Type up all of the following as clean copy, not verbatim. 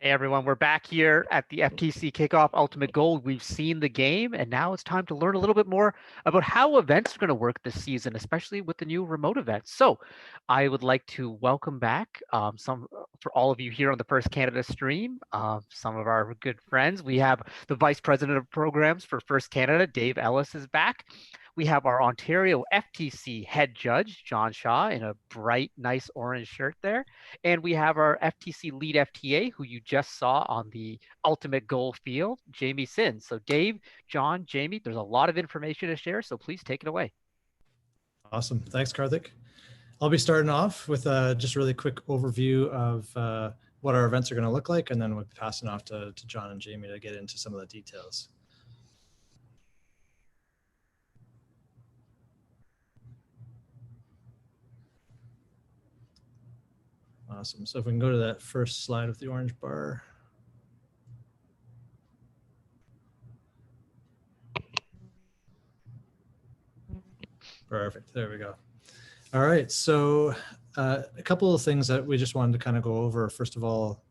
Hey everyone, we're back here at the FTC Kickoff Ultimate Goal. We've seen the game, and now it's time to learn a little bit more about how events are going to work this season, especially with the new remote events. So, I would like to welcome back some for all of you here on the First Canada stream. Some of our good friends. We have the Vice President of Programs for First Canada, Dave Ellis, is back. We have our Ontario FTC head judge, John Shaw, in a bright, nice orange shirt there. And we have our FTC lead FTA, who you just saw on the ultimate goal field, Jamie Sins. So Dave, John, Jamie, there's a lot of information to share, so please take it away. Awesome. Thanks, Karthik. I'll be starting off with just a really quick overview of what our events are going to look like, and then we'll be passing off to John and Jamie to get into some of the details. Awesome. So if we can go to that first slide with the orange bar. Perfect. There we go. All right. So a couple of things that we just wanted to kind of go over. First of all,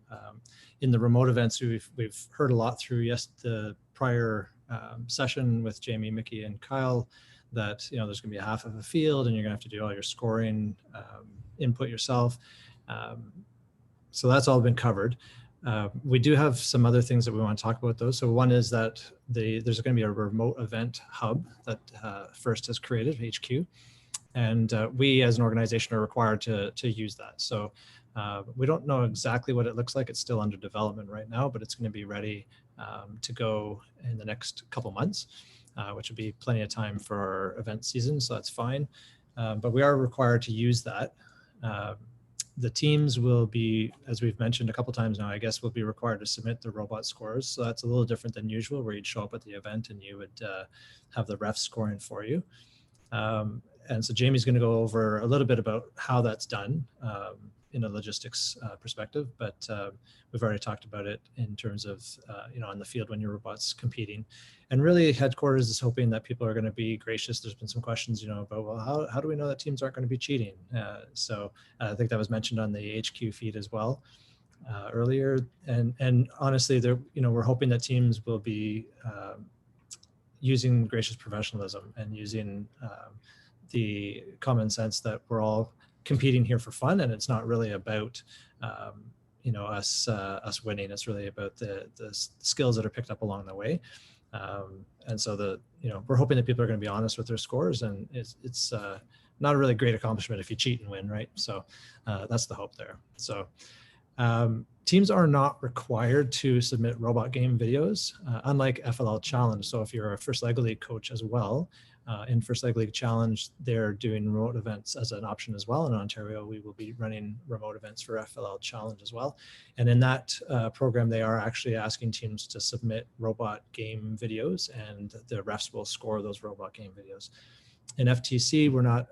in the remote events, we've heard a lot through the prior session with Jamie, Mickey, and Kyle that there's going to be a half of a field, and you're going to have to do all your scoring input yourself. So that's all been covered. We do have some other things that we want to talk about though. So one is that there's going to be a remote event hub that First has created, HQ, and we as an organization are required to use that. So we don't know exactly what it looks like. It's still under development right now, but it's going to be ready to go in the next couple months, which will be plenty of time for our event season. So that's fine. But we are required to use that. The teams will be, as we've mentioned a couple times now, I guess, will be required to submit the robot scores. So that's a little different than usual, where you'd show up at the event and you would have the refs scoring for you. And so Jamie's going to go over a little bit about how that's done in a logistics perspective, but we've already talked about it in terms of, on the field when your robot's competing. And really headquarters is hoping that people are going to be gracious. There's been some questions, about, well, how do we know that teams aren't going to be cheating? So I think that was mentioned on the HQ feed as well earlier. And honestly, we're hoping that teams will be using gracious professionalism and using the common sense that we're all competing here for fun, and it's not really about us winning. It's really about the skills that are picked up along the way. And so we're hoping that people are going to be honest with their scores, and it's not a really great accomplishment if you cheat and win, right? So that's the hope there. So teams are not required to submit robot game videos, unlike FLL Challenge. So if you're a First Leg League coach as well, in First Leg League Challenge, they're doing remote events as an option as well. In Ontario, we will be running remote events for FLL Challenge as well. And in that program, they are actually asking teams to submit robot game videos, and the refs will score those robot game videos. In FTC, we're not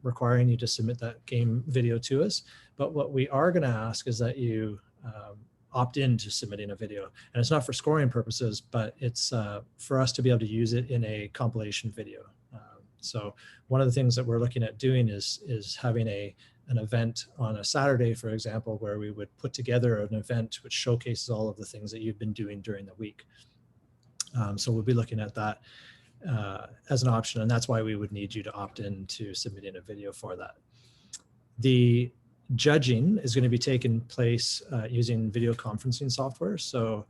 requiring you to submit that game video to us, but what we are going to ask is that you opt in to submitting a video. And it's not for scoring purposes, but it's for us to be able to use it in a compilation video. So one of the things that we're looking at doing is having an event on a Saturday, for example, where we would put together an event which showcases all of the things that you've been doing during the week. So we'll be looking at that as an option, and that's why we would need you to opt in to submitting a video for that. The judging is going to be taking place using video conferencing software. So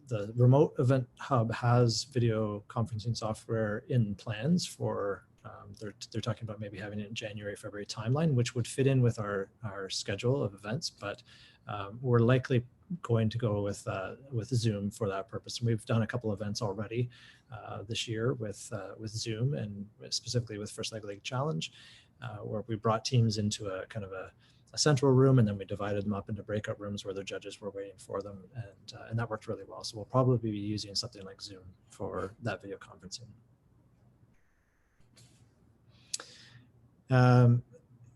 the remote event hub has video conferencing software in plans for, they're talking about maybe having it in January, February timeline, which would fit in with our schedule of events, but we're likely going to go with Zoom for that purpose. And we've done a couple events already this year with Zoom, and specifically with First Leg League Challenge, where we brought teams into a kind of a central room, and then we divided them up into breakout rooms where the judges were waiting for them, and that worked really well. So we'll probably be using something like Zoom for that video conferencing.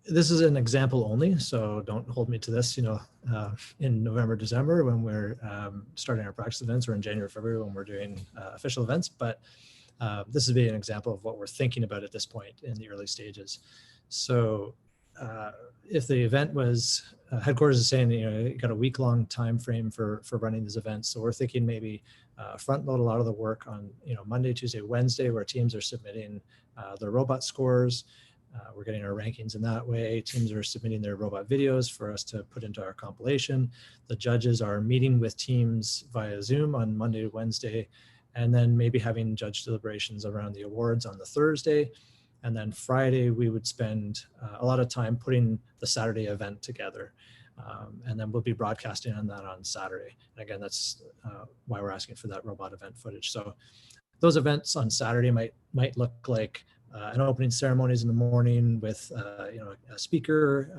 This is an example only, so don't hold me to this, in November, December when we're starting our practice events, or in January, February when we're doing official events, but this would be an example of what we're thinking about at this point in the early stages. So if the event was headquarters is saying, you got a week-long time frame for running these events. So we're thinking maybe front load a lot of the work on, Monday, Tuesday, Wednesday, where teams are submitting their robot scores. We're getting our rankings in that way. Teams are submitting their robot videos for us to put into our compilation. The judges are meeting with teams via Zoom on Monday, Wednesday, and then maybe having judge deliberations around the awards on the Thursday. And then Friday, we would spend a lot of time putting the Saturday event together. And then we'll be broadcasting on that on Saturday. And again, that's why we're asking for that robot event footage. So those events on Saturday might look like an opening ceremonies in the morning with a speaker,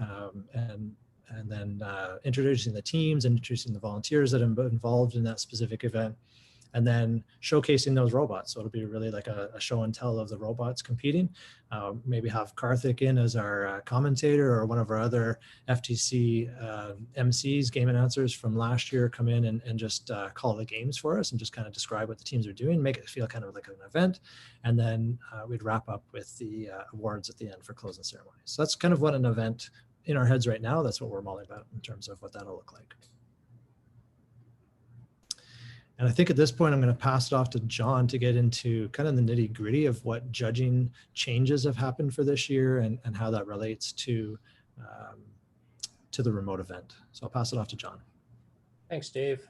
and then introducing the teams, introducing the volunteers that are involved in that specific event, and then showcasing those robots. So it'll be really like a show and tell of the robots competing. Maybe have Karthik in as our commentator, or one of our other FTC MCs, game announcers from last year, come in and just call the games for us and just kind of describe what the teams are doing, make it feel kind of like an event. And then we'd wrap up with the awards at the end for closing ceremonies. So that's kind of what an event in our heads right now. That's what we're mulling about in terms of what that'll look like. And I think at this point, I'm going to pass it off to John to get into kind of the nitty gritty of what judging changes have happened for this year and how that relates to the remote event. So I'll pass it off to John. Thanks, Dave.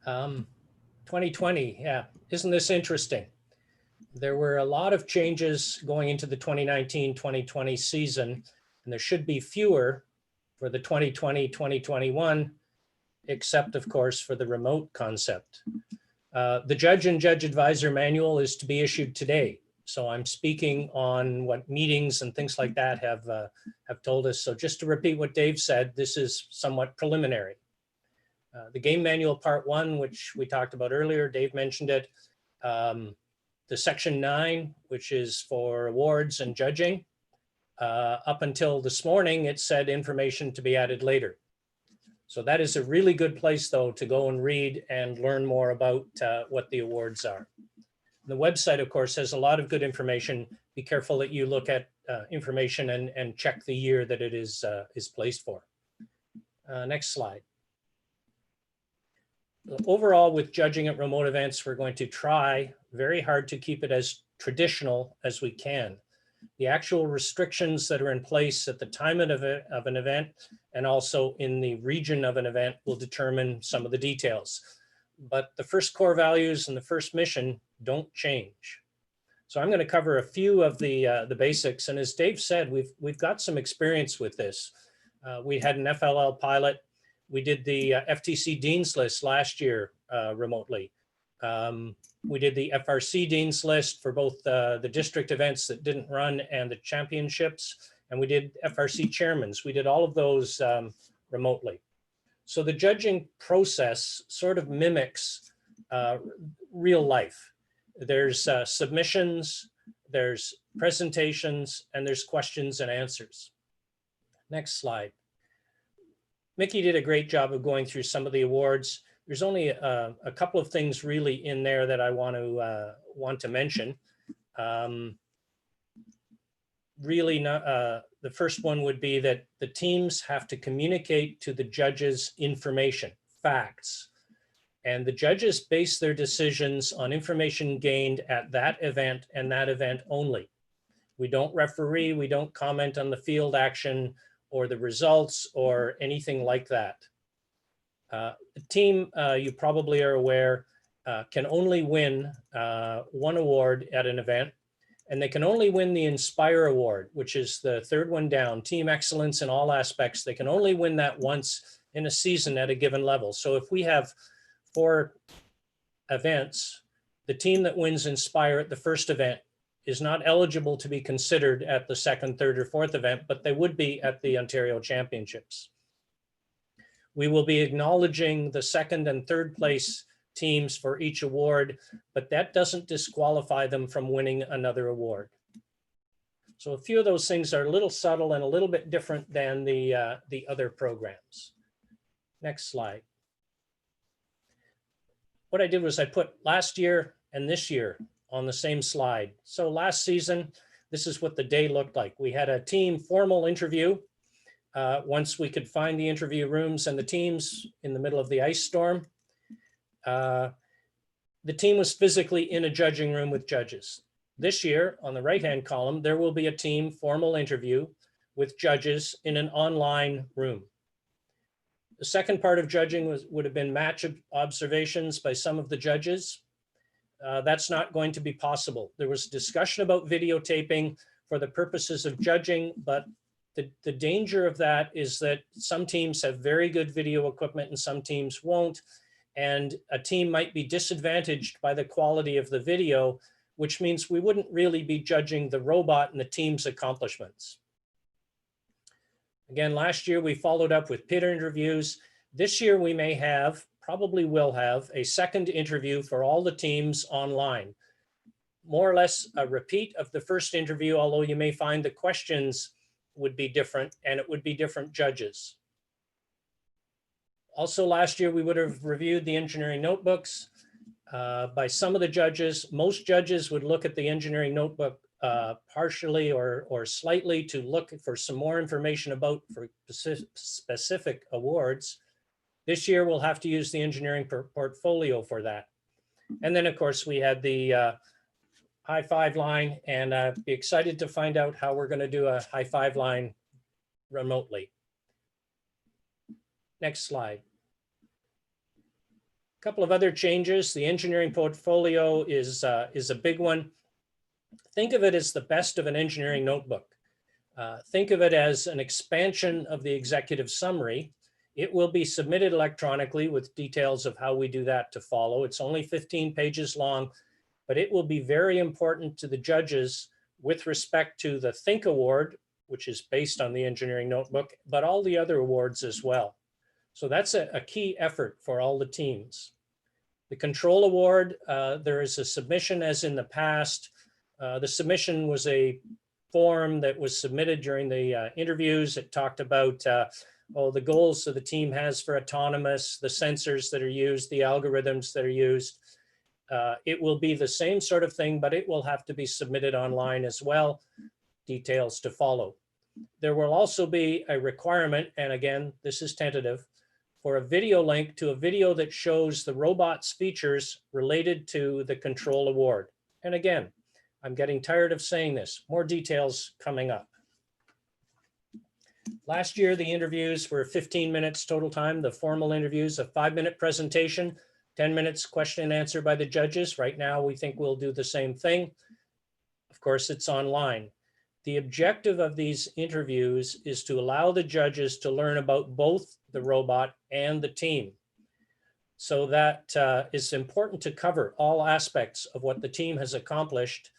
2020, yeah, isn't this interesting? There were a lot of changes going into the 2019-2020 season, and there should be fewer for the 2020-2021, except of course for the remote concept. The Judge and Judge Advisor Manual is to be issued today. So I'm speaking on what meetings and things like that have told us. So just to repeat what Dave said, this is somewhat preliminary. The Game Manual Part 1, which we talked about earlier, Dave mentioned it. The Section 9, which is for awards and judging. Up until this morning, it said information to be added later. So that is a really good place, though, to go and read and learn more about what the awards are. The website, of course, has a lot of good information. Be careful that you look at information and check the year that it is placed for. Next slide. Overall, with judging at remote events, we're going to try very hard to keep it as traditional as we can. The actual restrictions that are in place at the time of an event and also in the region of an event will determine some of the details. But the first core values and the first mission don't change. So I'm going to cover a few of the basics. And as Dave said, we've got some experience with this. We had an FLL pilot. We did the FTC Dean's List last year remotely. We did the FRC Dean's List for both the district events that didn't run and the championships. And we did FRC Chairmans. We did all of those remotely. So the judging process sort of mimics real life. There's submissions, there's presentations, and there's questions and answers. Next slide. Mickey did a great job of going through some of the awards. There's only a couple of things really in there that I want to mention. Really, the first one would be that the teams have to communicate to the judges information, facts, and the judges base their decisions on information gained at that event and that event only. We don't referee, we don't comment on the field action or the results or anything like that. The team, you probably are aware, can only win one award at an event, and they can only win the Inspire Award, which is the third one down, team excellence in all aspects. They can only win that once in a season at a given level. So if we have 4 events, the team that wins Inspire at the first event is not eligible to be considered at the second, third, or fourth event, but they would be at the Ontario Championships. We will be acknowledging the second and third place teams for each award, but that doesn't disqualify them from winning another award. So a few of those things are a little subtle and a little bit different than the other programs. Next slide. What I did was I put last year and this year on the same slide. So last season, this is what the day looked like. We had a team formal interview. once we could find the interview rooms and the teams in the middle of the ice storm. The team was physically in a judging room with judges. This year, on the right-hand column, there will be a team formal interview with judges in an online room. The second part of judging would have been match observations by some of the judges. That's not going to be possible. There was discussion about videotaping for the purposes of judging, but the danger of that is that some teams have very good video equipment and some teams won't. And a team might be disadvantaged by the quality of the video, which means we wouldn't really be judging the robot and the team's accomplishments. Again, last year we followed up with peer interviews. This year we may have, probably will have, a second interview for all the teams online. More or less a repeat of the first interview, although you may find the questions would be different and it would be different judges. Also last year, we would have reviewed the engineering notebooks by some of the judges. Most judges would look at the engineering notebook partially or slightly to look for some more information about for specific awards. This year, we'll have to use the engineering portfolio for that. And then, of course, we had the high five line, and be excited to find out how we're going to do a high five line remotely. Next slide. A couple of other changes. The engineering portfolio is a big one. Think of it as the best of an engineering notebook. Think of it as an expansion of the executive summary. It will be submitted electronically with details of how we do that to follow. It's only 15 pages long, but it will be very important to the judges with respect to the Think Award, which is based on the engineering notebook, but all the other awards as well. So that's a key effort for all the teams. The Control Award, there is a submission as in the past. The submission was a form that was submitted during the interviews. It talked about the goals that the team has for autonomous, the sensors that are used, the algorithms that are used. It will be the same sort of thing, but it will have to be submitted online as well. Details to follow. There will also be a requirement, and again, this is tentative, for a video link to a video that shows the robot's features related to the Control Award. And again, I'm getting tired of saying this, more details coming up. Last year, the interviews were 15 minutes total time. The formal interviews, a 5-minute presentation, 10 minutes question and answer by the judges. Right now, we think we'll do the same thing. Of course, it's online. The objective of these interviews is to allow the judges to learn about both the robot and the team. So that is important to cover all aspects of what the team has accomplished,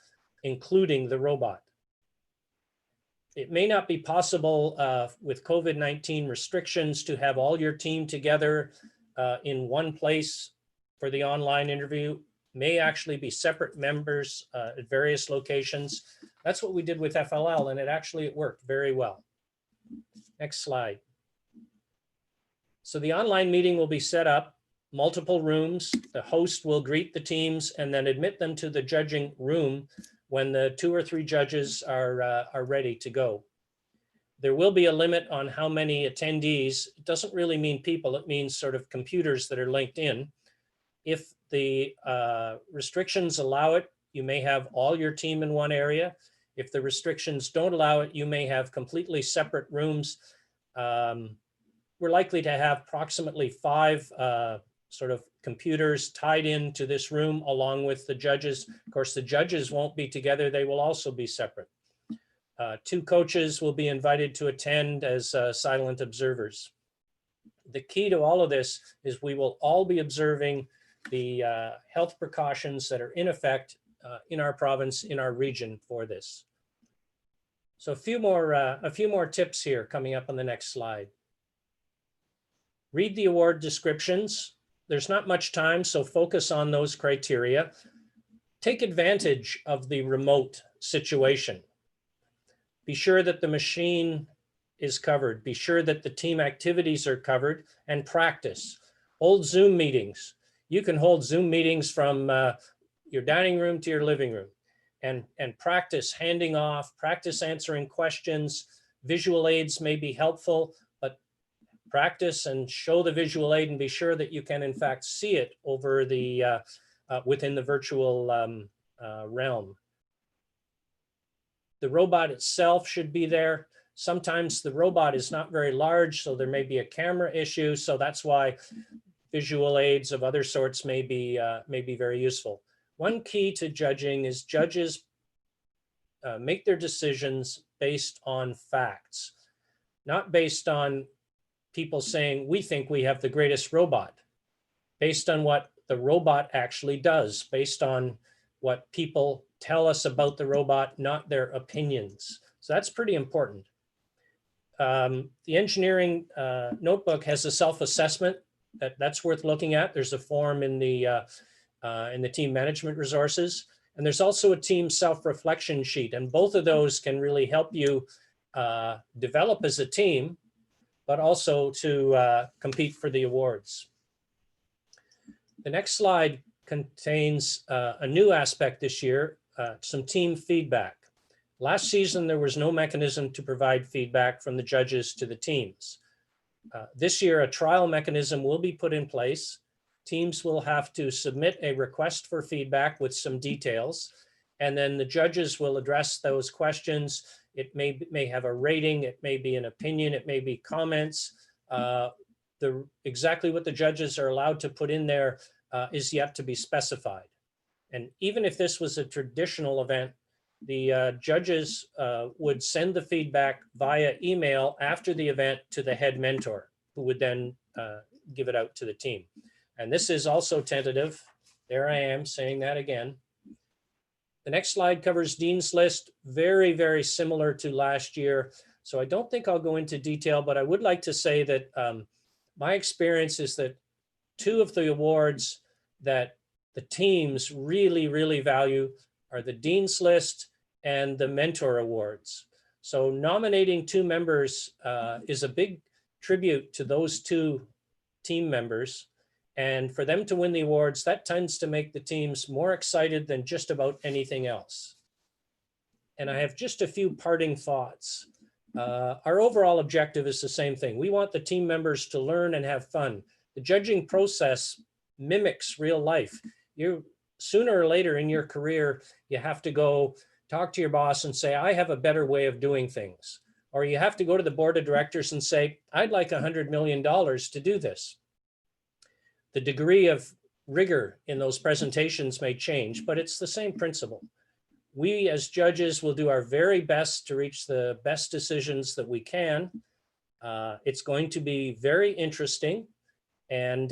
including the robot. It may not be possible with COVID-19 restrictions to have all your team together in one place for the online interview. May actually be separate members at various locations. That's what we did with FLL, and it worked very well. Next slide. So the online meeting will be set up, multiple rooms. The host will greet the teams and then admit them to the judging room when the 2 or 3 judges are ready to go. There will be a limit on how many attendees. It doesn't really mean people, it means sort of computers that are linked in. If the restrictions allow it, you may have all your team in one area. If the restrictions don't allow it, you may have completely separate rooms. We're likely to have approximately 5 sort of computers tied into this room along with the judges. Of course, the judges won't be together. They will also be separate. 2 coaches will be invited to attend as silent observers. The key to all of this is we will all be observing the health precautions that are in effect in our province, in our region for this. So a few more tips here coming up on the next slide. Read the award descriptions. There's not much time, so focus on those criteria. Take advantage of the remote situation. Be sure that the machine is covered. Be sure that the team activities are covered, and practice. Hold Zoom meetings. You can hold Zoom meetings from your dining room to your living room and practice handing off, practice answering questions, Visual aids may be helpful, but practice and show the visual aid and be sure that you can in fact see it over the within the virtual realm. The robot itself should be there. Sometimes the robot is not very large, so there may be a camera issue. So that's why visual aids of other sorts may be very useful. One key to judging is judges make their decisions based on facts, not based on people saying, we think we have the greatest robot, based on what the robot actually does, based on what people tell us about the robot, not their opinions. So that's pretty important. The engineering notebook has a self-assessment that's worth looking at. There's a form in the team management resources. And there's also a team self-reflection sheet. And both of those can really help you develop as a team, but also to compete for the awards. The next slide contains a new aspect this year, some team feedback. Last season, there was no mechanism to provide feedback from the judges to the teams. This year, a trial mechanism will be put in place. Teams will have to submit a request for feedback with some details, and then the judges will address those questions. It may have a rating, it may be an opinion, it may be comments. Exactly what the judges are allowed to put in there is yet to be specified. And even if this was a traditional event, the judges would send the feedback via email after the event to the head mentor, who would then give it out to the team. And this is also tentative. There I am saying that again. The next slide covers Dean's List, very, very similar to last year. So I don't think I'll go into detail, but I would like to say that my experience is that 2 of the awards that the teams really, really value are the Dean's List and the Mentor Awards. So nominating 2 members is a big tribute to those 2 team members. And for them to win the awards, that tends to make the teams more excited than just about anything else. And I have just a few parting thoughts. Our overall objective is the same thing. We want the team members to learn and have fun. The judging process mimics real life. You sooner or later in your career, you have to go talk to your boss and say, I have a better way of doing things. Or you have to go to the board of directors and say, I'd like $100 million to do this. The degree of rigor in those presentations may change, but it's the same principle. We as judges will do our very best to reach the best decisions that we can. It's going to be very interesting, and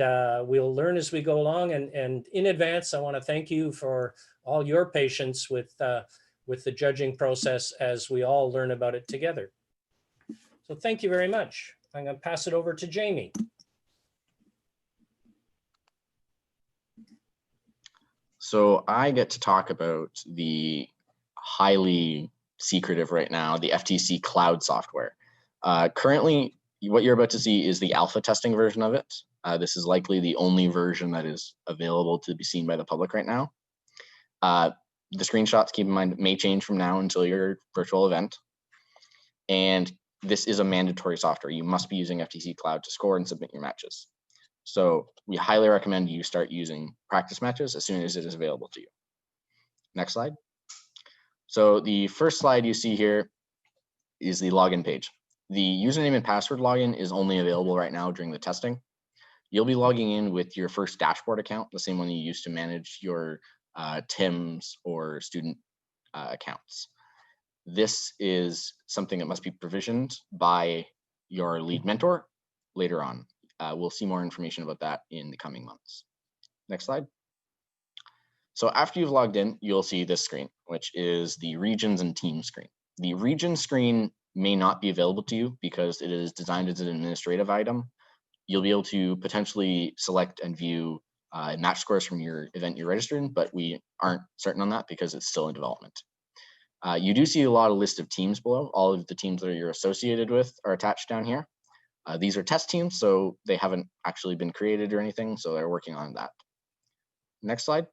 we'll learn as we go along. And in advance, I want to thank you for all your patience with the judging process as we all learn about it together. So thank you very much. I'm going to pass it over to Jamie. So I get to talk about the highly secretive right now, the FTC cloud software. Currently, what you're about to see is the alpha testing version of it. This is likely the only version that is available to be seen by the public right now. The screenshots, keep in mind, may change from now until your virtual event. And this is a mandatory software. You must be using FTC Cloud to score and submit your matches. So we highly recommend you start using practice matches as soon as it is available to you. Next slide. So the first slide you see here is the login page. The username and password login is only available right now during the testing. You'll be logging in with your first dashboard account, the same one you use to manage your TIMS or student accounts. This is something that must be provisioned by your lead mentor later on. We'll see more information about that in the coming months. Next slide. So after you've logged in, you'll see this screen, which is the regions and team screen. The region screen may not be available to you because it is designed as an administrative item. You'll be able to potentially select and view match scores from your event you're registered in, but we aren't certain on that because it's still in development. You do see a lot of list of teams below. All of the teams that you're associated with are attached down here. These are test teams, so they haven't actually been created or anything, so they're working on that. Next slide.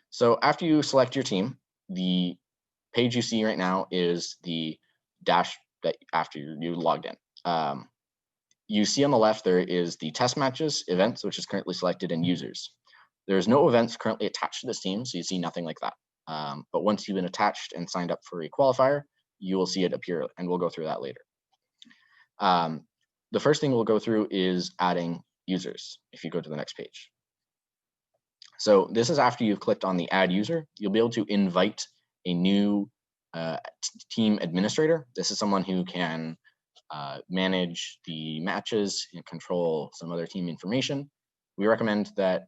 So after you select your team, the page you see right now is the dash that after you logged in. You see on the left there is the test matches, events, which is currently selected, and users. There's no events currently attached to this team, so you see nothing like that. But once you've been attached and signed up for a qualifier, you will see it appear, and we'll go through that later. The first thing we'll go through is adding users. If you go to the next page. So this is after you've clicked on the add user, you'll be able to invite a new team administrator. This is someone who can manage the matches and control some other team information. We recommend that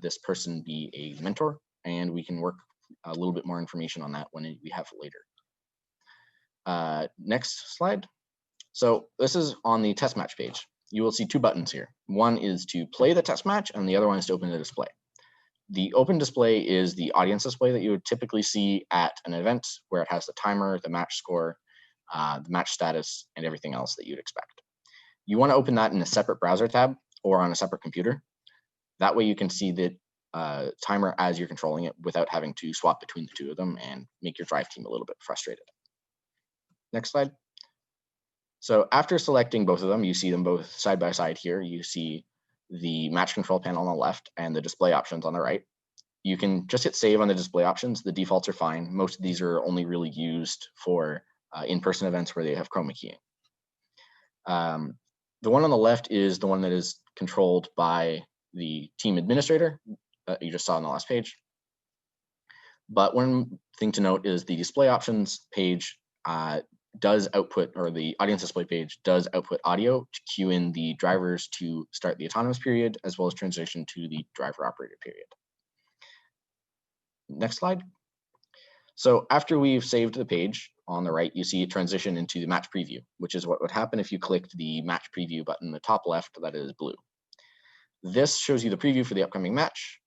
this person be a mentor, and we can work a little bit more information on that when we have it later. Next slide. So this is on the test match page. You will see two buttons here. One is to play the test match, and the other one is to open the display. The open display is the audience display that you would typically see at an event, where it has the timer, the match score, the match status, and everything else that you'd expect. You want to open that in a separate browser tab or on a separate computer. That way you can see the timer as you're controlling it without having to swap between the two of them and make your drive team a little bit frustrated. Next slide. So after selecting both of them, you see them both side by side here. You see the match control panel on the left and the display options on the right. You can just hit save on the display options. The defaults are fine. Most of these are only really used for in-person events where they have chroma keying. The one on the left is the one that is controlled by the team administrator that you just saw on the last page. But one thing to note is the display options page does output, or the audience display page does output audio to cue in the drivers to start the autonomous period, as well as transition to the driver operated period. Next slide. So after we've saved the page, on the right, you see it transition into the match preview, which is what would happen if you clicked the match preview button in the top left that is blue. This shows you the preview for the upcoming match.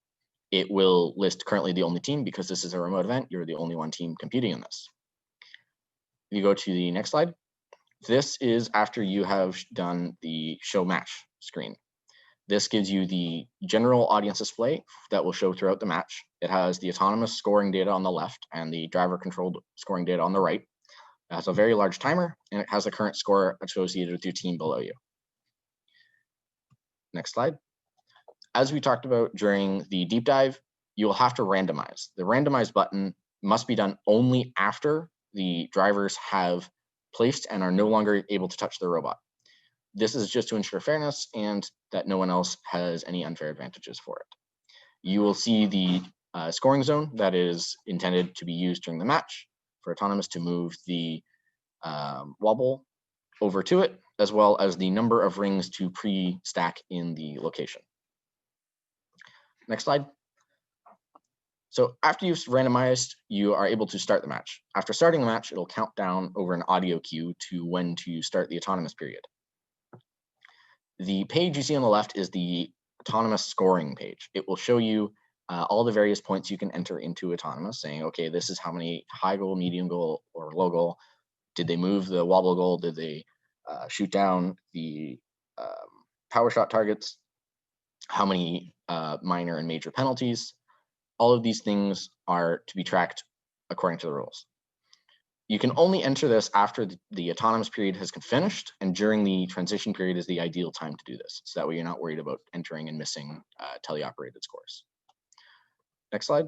It will list currently the only team because this is a remote event. You're the only one team competing in this. If you go to the next slide, this is after you have done the show match screen. This gives you the general audience display that will show throughout the match. It has the autonomous scoring data on the left and the driver controlled scoring data on the right. It has a very large timer, and it has the current score associated with your team below you. Next slide. As we talked about during the deep dive, you will have to randomize. The randomize button must be done only after the drivers have placed and are no longer able to touch the robot. This is just to ensure fairness and that no one else has any unfair advantages for it. You will see the scoring zone that is intended to be used during the match for autonomous to move the wobble over to it, as well as the number of rings to pre-stack in the location. Next slide. So after you've randomized, you are able to start the match. After starting the match, it'll count down over an audio cue to when to start the autonomous period. The page you see on the left is the autonomous scoring page. It will show you all the various points you can enter into autonomous, saying, okay, this is how many high goal, medium goal, or low goal. Did they move the wobble goal? Did they shoot down the power shot targets? How many minor and major penalties? All of these things are to be tracked according to the rules. You can only enter this after the autonomous period has finished, and during the transition period is the ideal time to do this. So that way you're not worried about entering and missing teleoperated scores. Next slide.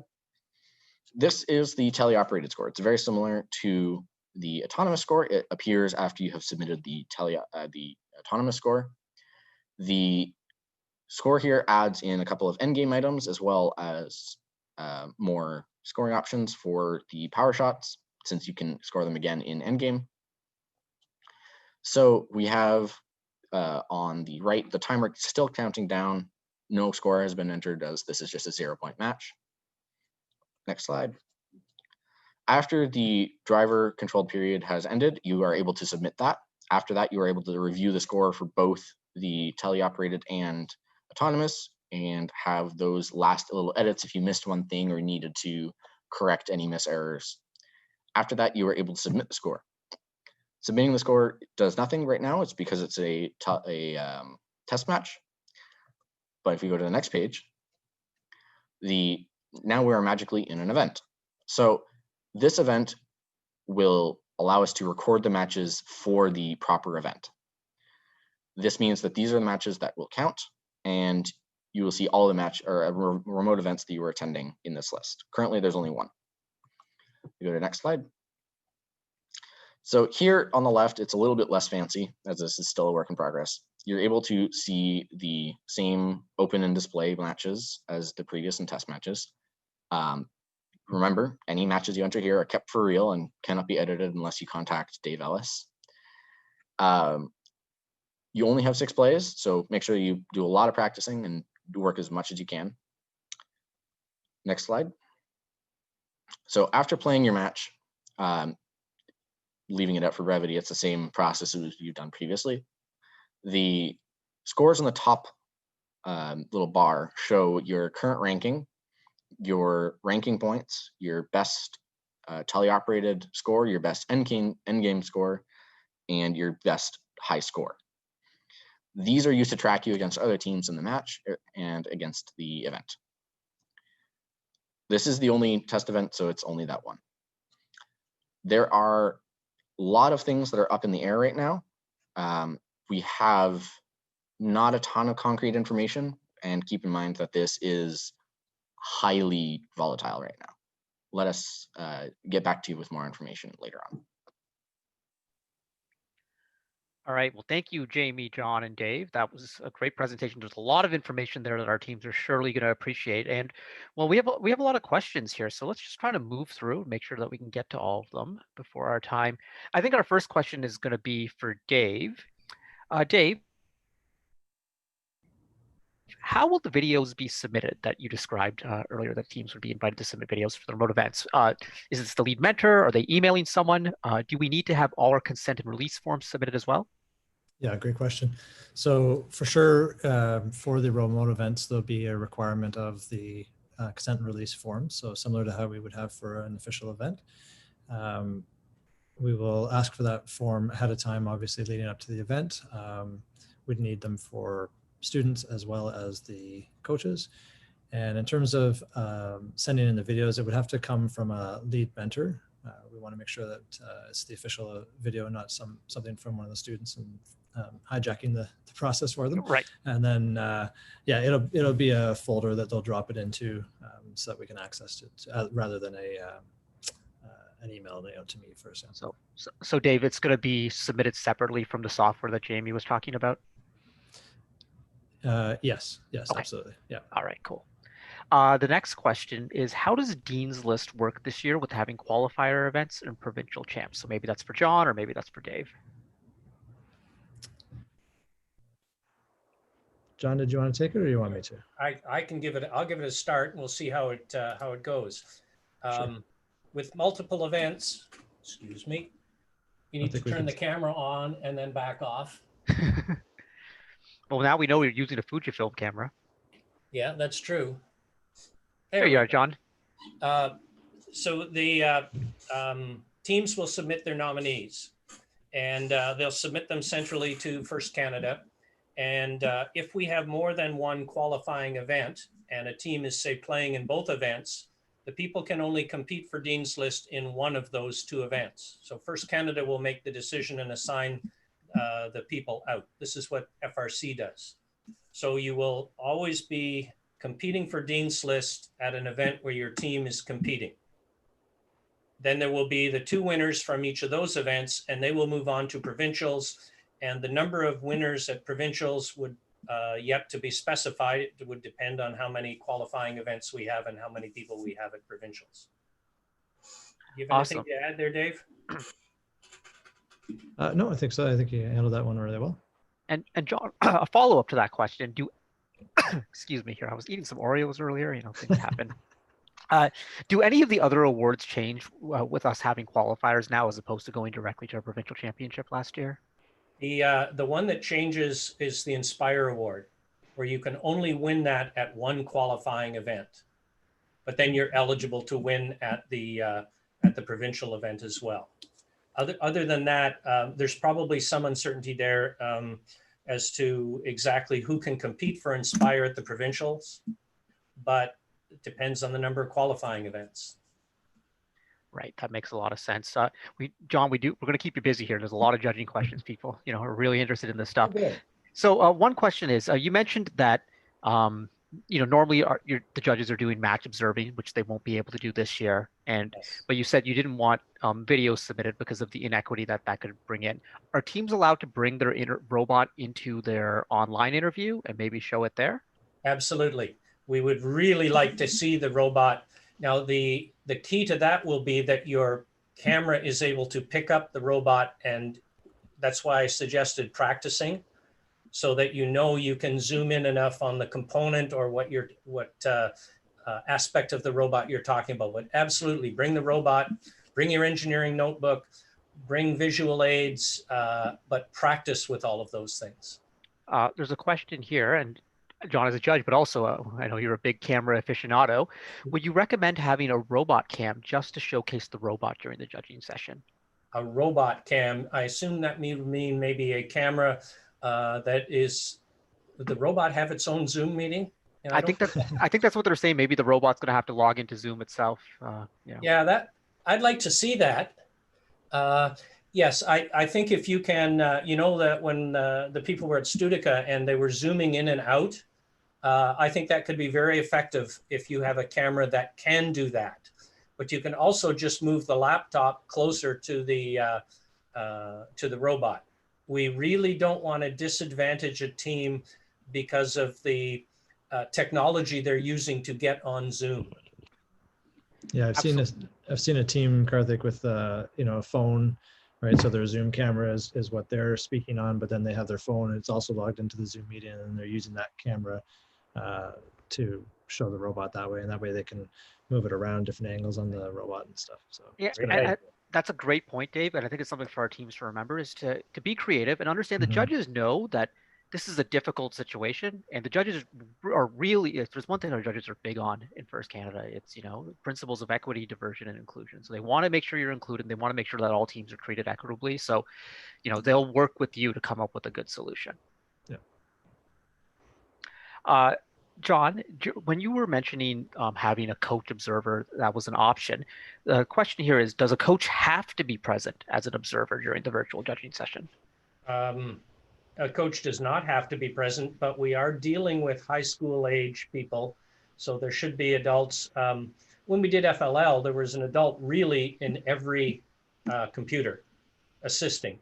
This is the teleoperated score. It's very similar to the autonomous score. It appears after you have submitted the autonomous score. The score here adds in a couple of endgame items, as well as more scoring options for the power shots, since you can score them again in endgame. So we have on the right, the timer still counting down. No score has been entered, as this is just a 0-point match. Next slide. After the driver controlled period has ended, you are able to submit that. After that, you are able to review the score for both the teleoperated and autonomous, and have those last little edits if you missed one thing or needed to correct any miss errors. After that, you are able to submit the score. Submitting the score does nothing right now. It's because it's a test match. But if we go to the next page, now we are magically in an event. So this event will allow us to record the matches for the proper event. This means that these are the matches that will count, and you will see all the remote events that you were attending in this list. Currently, there's only one. We go to the next slide. So here on the left, it's a little bit less fancy, as this is still a work in progress. You're able to see the same open and display matches as the previous and test matches. Remember, any matches you enter here are kept for real and cannot be edited unless you contact Dave Ellis. You only have 6 plays, so make sure you do a lot of practicing and work as much as you can. Next slide. So after playing your match, leaving it up for brevity, it's the same process as you've done previously. The scores in the top little bar show your current ranking, your ranking points, your best teleoperated score, your best endgame score, and your best high score. These are used to track you against other teams in the match and against the event. This is the only test event, so it's only that one. There are a lot of things that are up in the air right now. We have not a ton of concrete information, and keep in mind that this is highly volatile right now. Let us get back to you with more information later on. All right. Well, thank you, Jamie, John, and Dave. That was a great presentation. There's a lot of information there that our teams are surely going to appreciate. And well, we have a lot of questions here, so let's just try to move through, make sure that we can get to all of them before our time. I think our first question is going to be for Dave. Dave, how will the videos be submitted that you described earlier that teams would be invited to submit videos for the remote events? Is this the lead mentor? Are they emailing someone? Do we need to have all our consent and release forms submitted as well? Yeah, great question. So for sure, for the remote events, there'll be a requirement of the consent and release form. So similar to how we would have for an official event. We will ask for that form ahead of time, obviously leading up to the event. We'd need them for students as well as the coaches. And in terms of sending in the videos, it would have to come from a lead mentor. We want to make sure that it's the official video, not something from one of the students and hijacking the process for them. Right. And then, yeah, it'll be a folder that they'll drop it into so that we can access it rather than an email to me, for example. So Dave, it's going to be submitted separately from the software that Jamie was talking about? Yes, okay. Absolutely. Yeah. All right, cool. The next question is, how does Dean's List work this year with having qualifier events and provincial champs? So maybe that's for John or maybe that's for Dave. John, did you want to take it or do you want me to? I can give it, I'll give it a start and we'll see how it goes. Sure. With multiple events, excuse me, you need to turn the camera on and then back off. Well, now we know we're using a Fujifilm camera. Yeah, that's true. There you are, John. So the teams will submit their nominees and they'll submit them centrally to First Canada. And if we have more than one qualifying event and a team is, say, playing in both events, the people can only compete for Dean's List in one of those 2 events. So First Canada will make the decision and assign the people out. This is what FRC does. So you will always be competing for Dean's List at an event where your team is competing. Then there will be the 2 winners from each of those events, and they will move on to provincials. And the number of winners at provincials would yet to be specified. It would depend on how many qualifying events we have and how many people we have at provincials. Do you have anything to add there, Dave? No, I think so. I think you handled that one really well. And John, a follow-up to that question, excuse me here, I was eating some Oreos earlier, things happen. Do any of the other awards change with us having qualifiers now as opposed to going directly to a provincial championship last year? The one that changes is the Inspire Award, where you can only win that at one qualifying event, but then you're eligible to win at the provincial event as well. Other than that, there's probably some uncertainty there as to exactly who can compete for Inspire at the provincials, but it depends on the number of qualifying events. Right, that makes a lot of sense. John, we're going to keep you busy here. There's a lot of judging questions. People, are really interested in this Oh, stuff. good. So one question is, you mentioned that normally the judges are doing match observing, which they won't be able to do this year. Yes. But you said you didn't want videos submitted because of the inequity that could bring in. Are teams allowed to bring their robot into their online interview and maybe show it there? Absolutely. We would really like to see the robot. Now, the key to that will be that your camera is able to pick up the robot, and that's why I suggested practicing, so that you can zoom in enough on the component or what aspect of the robot you're talking about. But absolutely, bring the robot, bring your engineering notebook, bring visual aids, but practice with all of those things. There's a question here, and John is a judge, but also I know you're a big camera aficionado. Would you recommend having a robot cam just to showcase the robot during the judging session? A robot cam, I assume that mean maybe a camera that is, would the robot have its own Zoom meeting? And I think that's what they're saying. Maybe the robot's going to have to log into Zoom itself. Yeah, that I'd like to see that. Yes, I think if you can, that when the people were at Studica and they were zooming in and out, I think that could be very effective if you have a camera that can do that. But you can also just move the laptop closer to the robot. We really don't want to disadvantage a team because of the technology they're using to get on Zoom. Yeah, I've seen a team, Karthik, with a phone, right? So their Zoom camera is what they're speaking on, but then they have their phone and it's also logged into the Zoom meeting, and they're using that camera to show the robot that way, and that way they can move it around different angles on the robot and stuff. So yeah, that's a great point, Dave, and I think it's something for our teams to remember is to be creative and understand the judges know that this is a difficult situation, and the judges are really, if there's one thing our judges are big on in First Canada, it's principles of equity, diversion, and inclusion. So they want to make sure you're included. They want to make sure that all teams are treated equitably. So they'll work with you to come up with a good solution. Yeah. John, when you were mentioning having a coach observer, that was an option. The question here is, does a coach have to be present as an observer during the virtual judging session? A coach does not have to be present, but we are dealing with high school age people. So there should be adults. When we did FLL, there was an adult really in every computer assisting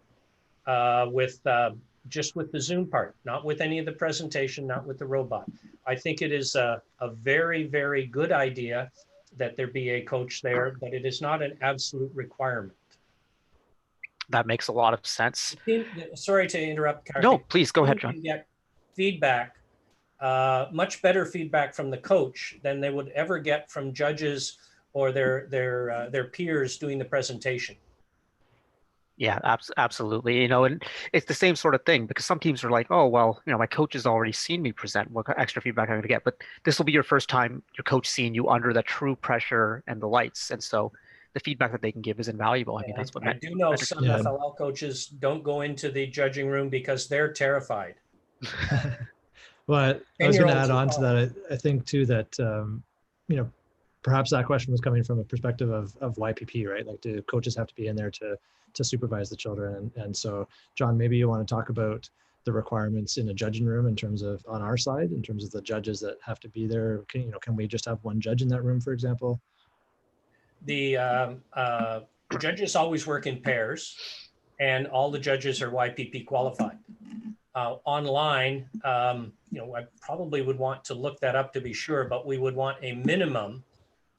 just with the Zoom part, not with any of the presentation, not with the robot. I think it is a very, very good idea that there be a coach there, but it is not an absolute requirement. That makes a lot of sense. Sorry to interrupt, Karthik. No, please go ahead, John. You get feedback, much better feedback from the coach than they would ever get from judges or their peers doing the presentation. Yeah, absolutely. And it's the same sort of thing because some teams are like, oh, well, my coach has already seen me present. What extra feedback I'm going to get? But this will be your first time your coach seeing you under the true pressure and the lights. And so the feedback that they can give is invaluable. I mean, that's what I do know some FLL coaches don't go into the judging room because they're terrified. Well, I was going to add on to that. I think too that, perhaps that question was coming from a perspective of YPP, right? Like, do coaches have to be in there to supervise the children? And so, John, maybe you want to talk about the requirements in a judging room in terms of on our side, in terms of the judges that have to be there. Can we just have one judge in that room, for example? The judges always work in pairs, and all the judges are YPP qualified. Online, I probably would want to look that up to be sure, but we would want a minimum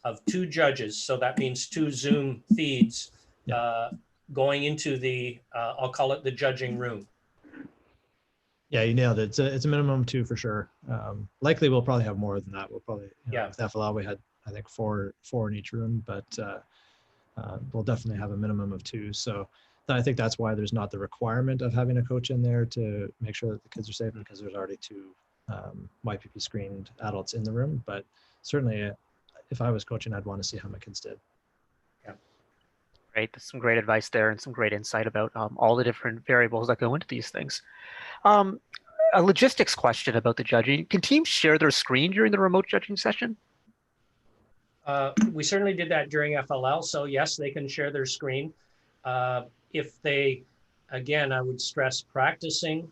of 2 judges. So that means 2 Zoom feeds going into the, I'll call it the judging room. Yeah, you nailed it. It's a minimum of 2 for sure. Likely we'll probably have more than that. We'll probably, with FLL we had, I think, four in each room, but we'll definitely have a minimum of 2. So I think that's why there's not the requirement of having a coach in there to make sure that the kids are safe, because there's already 2 YPP screened adults in the room. But certainly if I was coaching, I'd want to see how my kids did. Yeah. Great. That's some great advice there and some great insight about all the different variables that go into these things. A logistics question about the judging. Can teams share their screen during the remote judging session? We certainly did that during FLL. So yes, they can share their screen. If they, again, I would stress practicing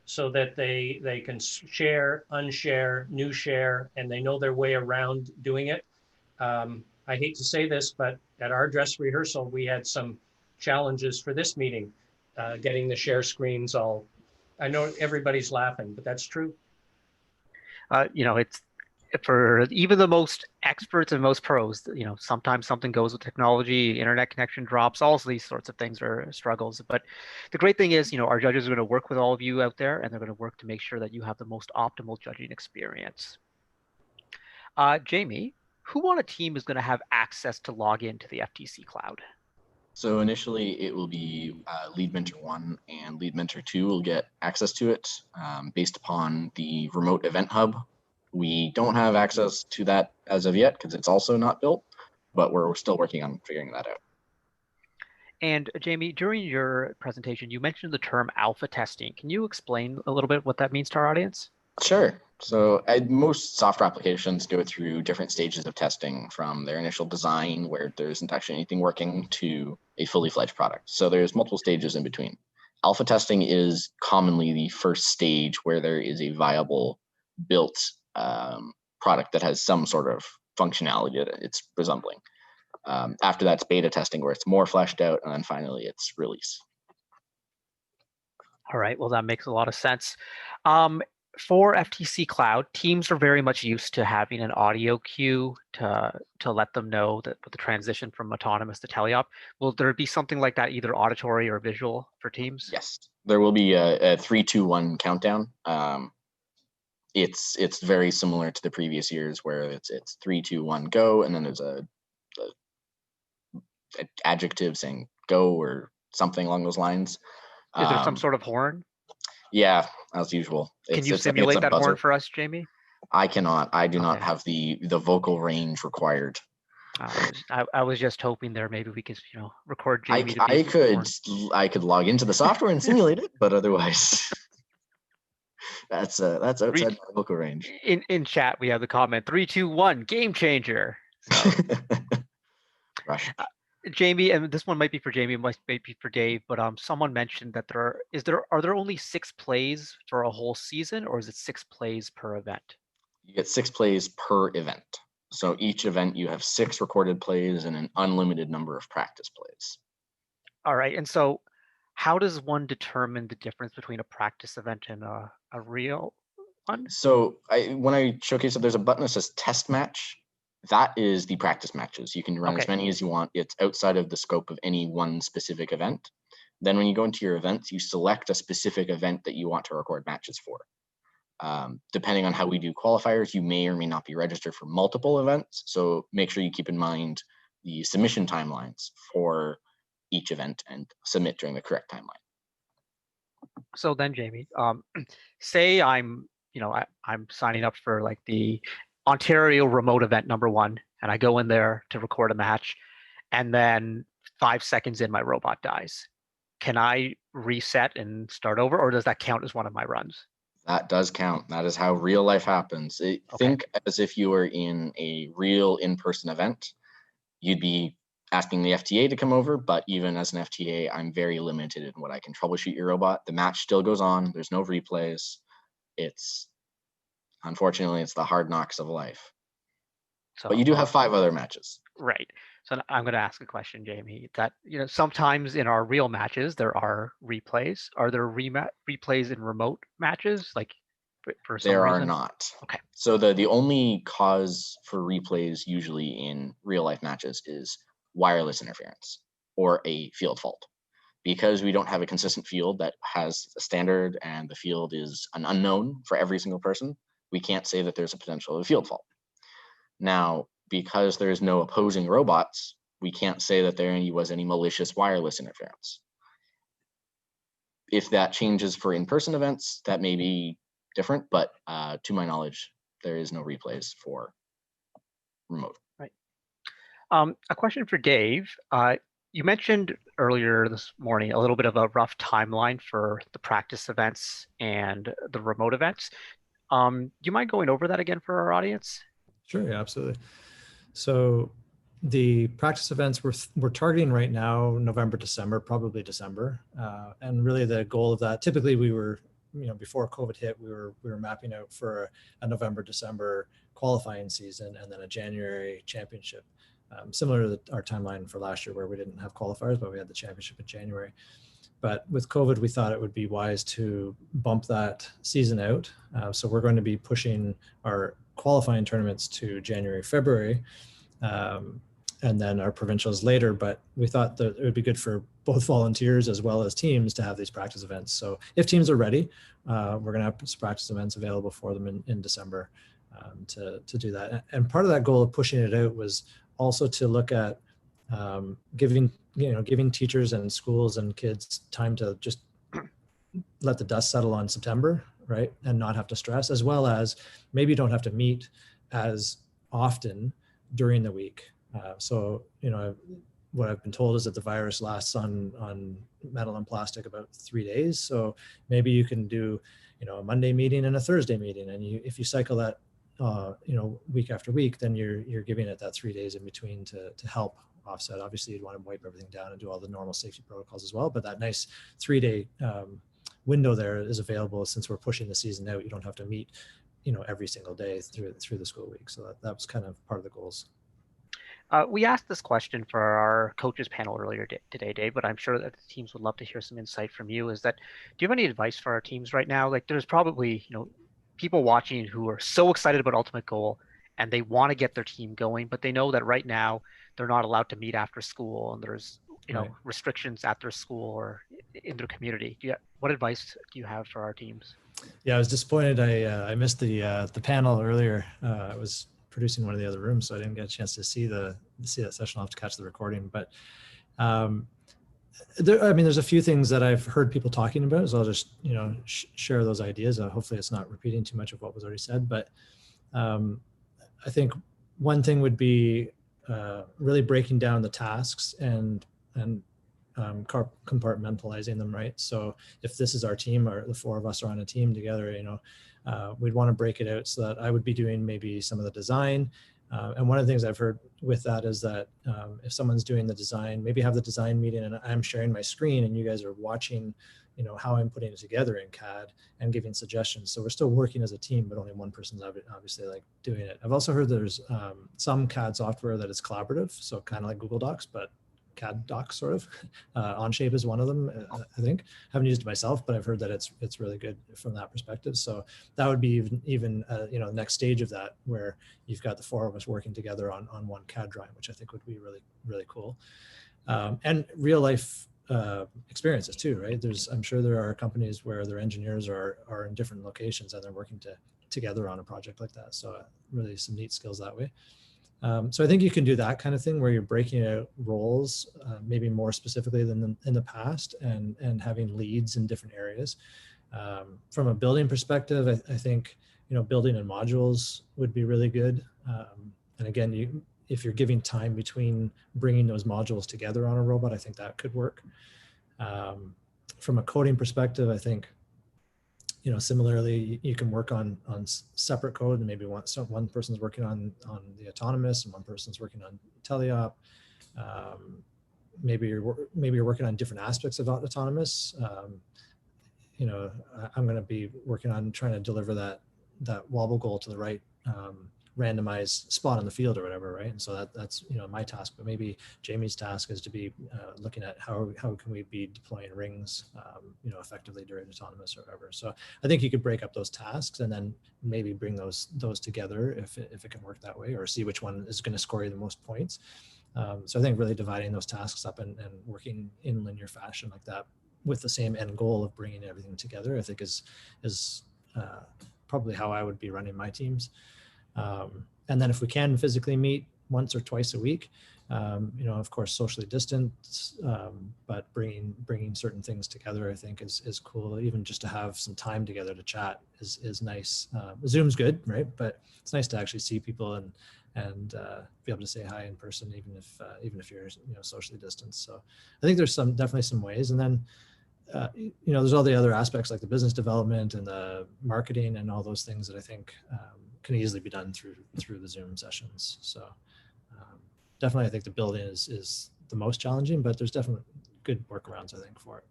so that they can share, unshare, new share, and they know their way around doing it. I hate to say this, but at our dress rehearsal, we had some challenges for this meeting, getting the share screens all. I know everybody's laughing, but that's true. It's for even the most experts and most pros, sometimes something goes with technology, internet connection drops, all of these sorts of things are struggles. But the great thing is, our judges are going to work with all of you out there, and they're going to work to make sure that you have the most optimal judging experience. Jamie, who on a team is going to have access to log into the FTC cloud? So initially it will be lead mentor 1 and lead mentor 2 will get access to it based upon the remote event hub. We don't have access to that as of yet because it's also not built, but we're still working on figuring that out. And Jamie, during your presentation, you mentioned the term alpha testing. Can you explain a little bit what that means to our audience? Sure. So most software applications go through different stages of testing, from their initial design where there isn't actually anything working to a fully fledged product. So there's multiple stages in between. Alpha testing is commonly the first stage where there is a viable built product that has some sort of functionality that it's resembling. After that's beta testing where it's more fleshed out, and then finally it's release. All right, well, that makes a lot of sense. For FTC Cloud, teams are very much used to having an audio cue to let them know that with the transition from autonomous to teleop. Will there be something like that, either auditory or visual, for teams? Yes, there will be a 3, 2, 1 countdown. It's very similar to the previous years where it's 3, 2, 1, go, and then there's a adjective saying go or something along those lines. Is there some sort of horn? Yeah, as usual. Can you simulate that horn for us, Jamie? I cannot. I do not have the vocal range required. I was just hoping there maybe we could record Jamie. I could log into the software and simulate it, but otherwise, that's outside my vocal range. In chat, we have the comment 3, 2, 1, game changer. So. Jamie, and this one might be for Jamie, might be for Dave, but someone mentioned that are there only 6 plays for a whole season, or is it 6 plays per event? You get 6 plays per event. So each event you have 6 recorded plays and an unlimited number of practice plays. All right, and so how does one determine the difference between a practice event and a real one? So when I showcase it, there's a button that says test match. That is the practice matches. You can run as many as you want. It's outside of the scope of any one specific event. Then when you go into your events, you select a specific event that you want to record matches for. Depending on how we do qualifiers, you may or may not be registered for multiple events. So make sure you keep in mind the submission timelines for each event and submit during the correct timeline. So then, Jamie, say I'm signing up for like the Ontario remote event number 1, and I go in there to record a match, and then 5 seconds in, my robot dies. Can I reset and start over, or does that count as one of my runs? That does count. That is how real life happens. Think as if you were in a real in-person event. You'd be asking the FTA to come over, but even as an FTA, I'm very limited in what I can troubleshoot your robot. The match still goes on. There's no replays. Unfortunately, it's the hard knocks of life. So, but you do have 5 other matches. Right. So I'm going to ask a question, Jamie, that sometimes in our real matches, there are replays. Are there replays in remote matches? Like for some There reason? Are not. Okay. So the only cause for replays usually in real life matches is wireless interference or a field fault. Because we don't have a consistent field that has a standard and the field is an unknown for every single person, we can't say that there's a potential of a field fault. Now, because there's no opposing robots, we can't say that there was any malicious wireless interference. If that changes for in-person events, that may be different, but to my knowledge, there is no replays for remote. Right. A question for Dave. You mentioned earlier this morning a little bit of a rough timeline for the practice events and the remote events. Do you mind going over that again for our audience? Sure, yeah, absolutely. So the practice events we're targeting right now, November, December, probably December. And really the goal of that, typically we were, before COVID hit, we were mapping out for a November, December qualifying season and then a January championship. Similar to our timeline for last year where we didn't have qualifiers, but we had the championship in January. But with COVID, we thought it would be wise to bump that season out. So we're going to be pushing our qualifying tournaments to January, February, and then our provincials later. But we thought that it would be good for both volunteers as well as teams to have these practice events. So if teams are ready, we're going to have some practice events available for them in December to do that. And part of that goal of pushing it out was also to look at giving teachers and schools and kids time to just let the dust settle on September, right? And not have to stress, as well as maybe you don't have to meet as often during the week. So, what I've been told is that the virus lasts on metal and plastic about 3 days. So maybe you can do, a Monday meeting and a Thursday meeting. And if you cycle that, week after week, then you're giving it that 3 days in between to help offset. Obviously, you'd want to wipe everything down and do all the normal safety protocols as well. But that nice 3-day window there is available since we're pushing the season out. You don't have to meet, every single day through the school week. So that was kind of part of the goals. We asked this question for our coaches panel earlier today, Dave, but I'm sure that the teams would love to hear some insight from you. Is that, do you have any advice for our teams right now? Like, there's probably, people watching who are so excited about Ultimate Goal and they want to get their team going, but they know that right now they're not allowed to meet after school and there's, Right. restrictions at their school or in their community. What advice do you have for our teams? Yeah, I was disappointed. I missed the panel earlier. I was producing one of the other rooms, so I didn't get a chance to see that session. I'll have to catch the recording. But there's a few things that I've heard people talking about, so I'll just share those ideas. Hopefully, it's not repeating too much of what was already said. But I think one thing would be really breaking down the tasks and compartmentalizing them, right? So if this is our team, or the 4 of us are on a team together, we'd want to break it out so that I would be doing maybe some of the design. And one of the things I've heard with that is that if someone's doing the design, maybe have the design meeting and I'm sharing my screen and you guys are watching, how I'm putting it together in CAD and giving suggestions. So we're still working as a team, but only one person's obviously like doing it. I've also heard there's some CAD software that is collaborative. So kind of like Google Docs, but CAD docs sort of. Onshape is one of them, I think. I haven't used it myself, but I've heard that it's really good from that perspective. So that would be even the next stage of that, where you've got the 4 of us working together on one CAD drawing, which I think would be really, really cool. And real life experiences too, right? I'm sure there are companies where their engineers are in different locations and they're working together on a project like that. So really some neat skills that way. So I think you can do that kind of thing where you're breaking out roles, maybe more specifically than in the past, and having leads in different areas. From a building perspective, I think building in modules would be really good. And again, if you're giving time between bringing those modules together on a robot, I think that could work. From a coding perspective, I think similarly, you can work on separate code, and maybe one person's working on the autonomous and one person's working on teleop. Maybe you're working on different aspects of autonomous. I'm going to be working on trying to deliver that wobble goal to the right randomized spot on the field or whatever, right? And so that's my task, but maybe Jamie's task is to be looking at how can we be deploying rings effectively during autonomous or whatever. So I think you could break up those tasks and then maybe bring those together if it can work that way, or see which one is going to score you the most points. So I think really dividing those tasks up and working in linear fashion like that with the same end goal of bringing everything together, I think is probably how I would be running my teams. And then if we can physically meet once or twice a week, of course, socially distanced, but bringing certain things together, I think is cool. Even just to have some time together to chat is nice. Zoom's good, right? But it's nice to actually see people and be able to say hi in person, even if you're socially distanced. So I think there's definitely some ways. And then there's all the other aspects like the business development and the marketing and all those things that I think can easily be done through the Zoom sessions. So Definitely, I think the building is the most challenging, but there's definitely good workarounds, I think, for it.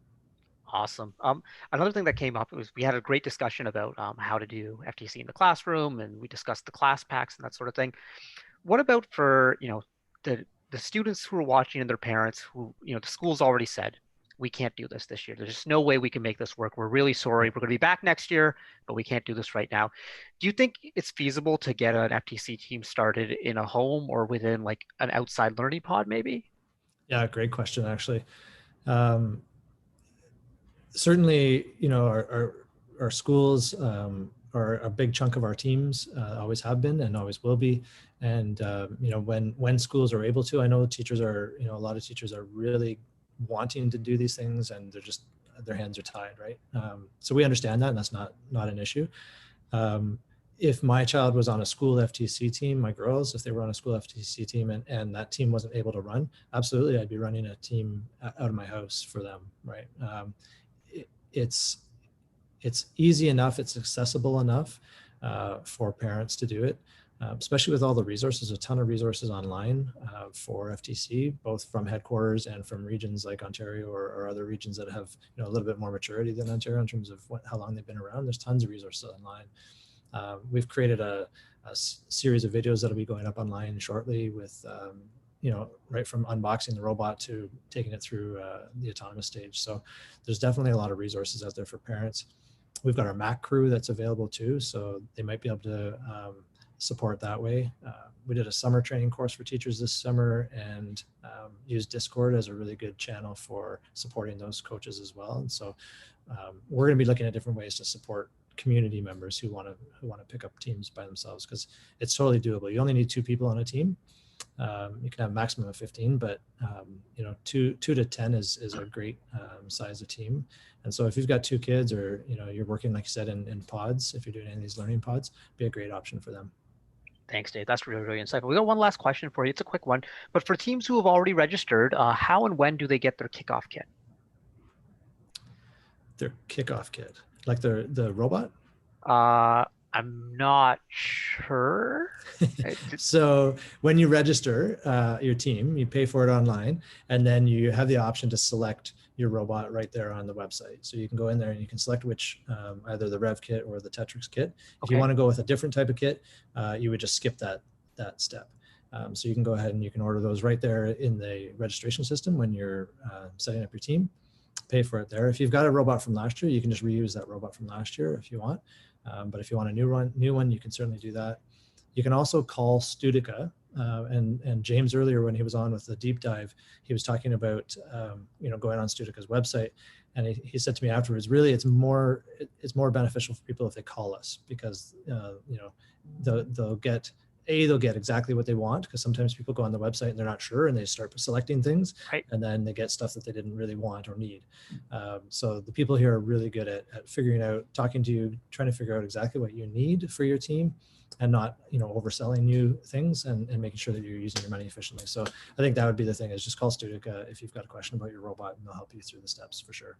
Awesome. Another thing that came up was we had a great discussion about how to do FTC in the classroom, and we discussed the class packs and that sort of thing. What about for, the students who are watching and their parents who, the school's already said, we can't do this year. There's just no way we can make this work. We're really sorry. We're going to be back next year, but we can't do this right now. Do you think it's feasible to get an FTC team started in a home or within like an outside learning pod, maybe? Yeah, great question, actually. Certainly, our schools are a big chunk of our teams, always have been and always will be. And when schools are able to, I know teachers are, a lot of teachers are really wanting to do these things, and their hands are tied, right? So we understand that, and that's not an issue. If my child was on a school FTC team, my girls, if they were on a school FTC team and that team wasn't able to run, absolutely, I'd be running a team out of my house for them, right? It's easy enough, it's accessible enough for parents to do it, especially with all the resources, a ton of resources online for FTC, both from headquarters and from regions like Ontario or other regions that have a little bit more maturity than Ontario in terms of how long they've been around. There's tons of resources online. We've created a series of videos that'll be going up online shortly with right from unboxing the robot to taking it through the autonomous stage. So there's definitely a lot of resources out there for parents. We've got our Mac crew that's available too, so they might be able to support that way. We did a summer training course for teachers this summer and used Discord as a really good channel for supporting those coaches as well. And so we're going to be looking at different ways to support community members who want to pick up teams by themselves, because it's totally doable. You only need 2 people on a team. You can have a maximum of 15, but 2 to 10 is a great size of team. And so if you've got 2 kids, or you're working, like you said, in pods, if you're doing any of these learning pods, be a great option for them. Thanks, Dave. That's really, really insightful. We got one last question for you. It's a quick one, but for teams who have already registered, how and when do they get their kickoff kit? Their kickoff kit, like the robot? I'm not sure. So when you register your team, you pay for it online, and then you have the option to select your robot right there on the website. So you can go in there and you can select which, either the Rev kit or the Tetrix kit. If you want to go with a different type of kit, you would just skip that step. So you can go ahead and you can order those right there in the registration system when you're setting up your team. Pay for it there. If you've got a robot from last year, you can just reuse that robot from last year if you want. But if you want a new one, you can certainly do that. You can also call Studica, and James earlier when he was on with the deep dive, he was talking about going on Studica's website, and he said to me afterwards, really it's more beneficial for people if they call us, because they'll get exactly what they want, because sometimes people go on the website and they're not sure and they start selecting things, right, and then they get stuff that they didn't really want or need. So the people here are really good at figuring out, talking to you, trying to figure out exactly what you need for your team, and not overselling you things, and making sure that you're using your money efficiently. So I think that would be the thing, is just call Studica if you've got a question about your robot, and they'll help you through the steps for sure.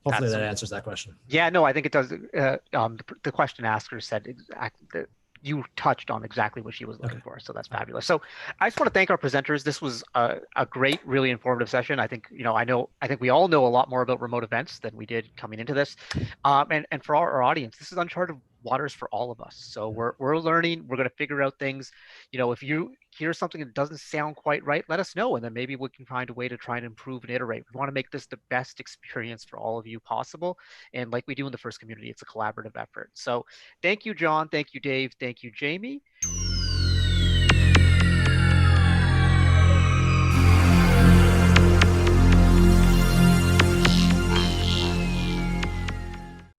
Hopefully that answers that question. Yeah, no, I think it does. The question asker said exactly that you touched on exactly what she was looking for. So that's fabulous. So I just want to thank our presenters. This was a great, really informative session. I think, I think we all know a lot more about remote events than we did coming into this. And for our audience, this is uncharted waters for all of us. So we're learning, we're going to figure out things. If you hear something that doesn't sound quite right, let us know. And then maybe we can find a way to try and improve and iterate. We want to make this the best experience for all of you possible. And like we do in the first community, it's a collaborative effort. So thank you, John. Thank you, Dave. Thank you, Jamie.